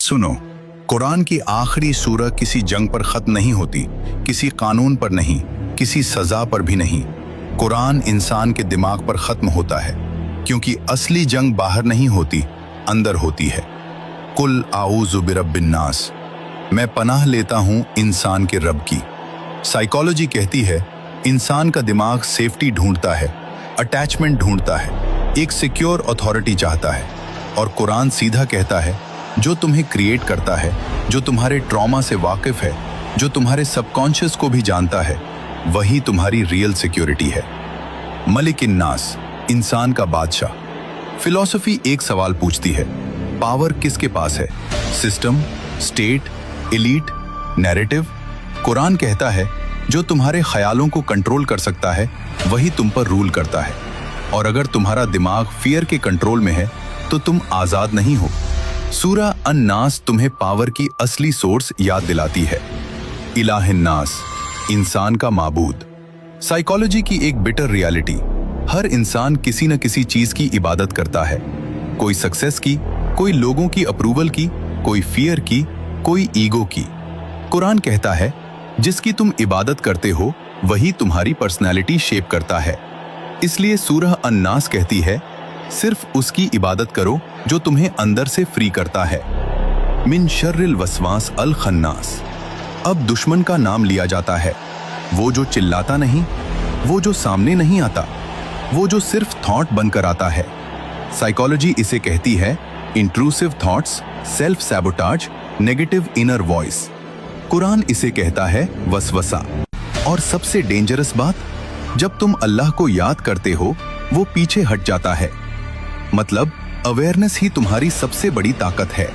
सुनो, कुरान की आखिरी सूरह किसी जंग पर खत्म नहीं होती, किसी कानून पर नहीं, किसी सजा पर भी नहीं। कुरान इंसान के दिमाग पर खत्म होता है, क्योंकि असली जंग बाहर नहीं होती, अंदर होती है। कुल आऊज़ु बिरब्बिन नास, मैं पनाह लेता हूँ इंसान के रब की। साइकोलॉजी कहती है इंसान का दिमाग सेफ्टी ढूंढता है, अटैचमेंट ढूंढता है, एक सिक्योर अथॉरिटी चाहता है। और कुरान सीधा कहता है जो तुम्हें क्रिएट करता है, जो तुम्हारे ट्रॉमा से वाकिफ है, जो तुम्हारे सबकॉन्शियस को भी जानता है, वही तुम्हारी रियल सिक्योरिटी है। मलिक नास, इंसान का बादशाह। फिलॉसफी एक सवाल पूछती है, पावर किसके पास है? System, state, elite, narrative? Quran कहता है जो तुम्हारे ख्यालों को कंट्रोल कर सकता है वही तुम पर रूल करता है। और अगर तुम्हारा दिमाग फियर के कंट्रोल में है तो तुम आजाद नहीं हो। सूरह अन-नास तुम्हें पावर की असली सोर्स याद दिलाती है। इलाहिन-नास, इंसान का माबूद। साइकोलॉजी की एक बिटर रियलिटी, हर इंसान किसी न किसी चीज की इबादत करता है। कोई सक्सेस की, कोई लोगों की अप्रूवल की, कोई फियर की, कोई ईगो की। कुरान कहता है जिसकी तुम इबादत करते हो वही तुम्हारी पर्सनैलिटी शेप करता है। इसलिए सूरह अन-नास कहती है सिर्फ उसकी इबादत करो जो तुम्हें अंदर से फ्री करता है। मिन शर्रिल वसवास अल खन्नास। अब दुश्मन का नाम लिया जाता है, वो जो चिल्लाता नहीं, वो जो सामने नहीं आता, वो जो सिर्फ थॉट बनकर आता है। साइकोलॉजी इसे कहती है intrusive thoughts, self sabotage, negative inner voice. Quran इसे कहता है वसवसा। और सबसे डेंजरस बात, जब तुम अल्लाह को याद करते हो वो पीछे हट जाता है। मतलब अवेयरनेस ही तुम्हारी सबसे बड़ी ताकत है।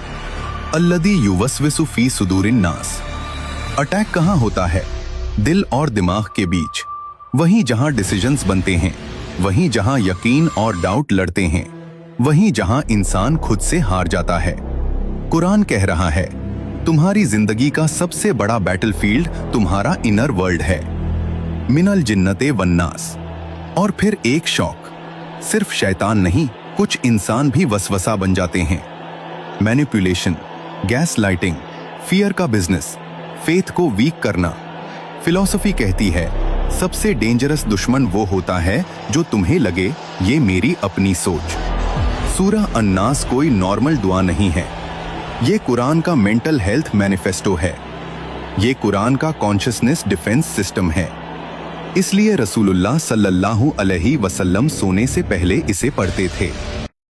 अल्लदी युवस्विसु फी सुदूरिन नास। अटैक कहाँ होता है? दिल और दिमाग के बीच, वहीं जहां डिसीजंस बनते हैं, वहीं जहां यकीन और डाउट लड़ते हैं, वहीं जहां इंसान खुद से हार जाता है। कुरान कह रहा है तुम्हारी जिंदगी का सबसे बड़ा बैटलफील्ड तुम्हारा इनर वर्ल्ड है। मिनल जिन्नते वन्नास। और फिर एक शौक, सिर्फ शैतान नहीं, कुछ इंसान भी वसवसा बन जाते हैं। मैनिपुलेशन, गैस लाइटिंग, फियर का बिजनेस, फेथ को वीक करना। फिलॉसफी कहती है सबसे डेंजरस दुश्मन वो होता है जो तुम्हें लगे ये मेरी अपनी सोच। सूरह अन-नास कोई नॉर्मल दुआ नहीं है, ये कुरान का मेंटल हेल्थ मैनिफेस्टो है। ये कुरान का कॉन्शियसनेस डिफेंस सिस्टम है। इसलिए रसूलुल्लाह सल्लल्लाहु अलैहि वसल्लम सोने से पहले इसे पढ़ते थे।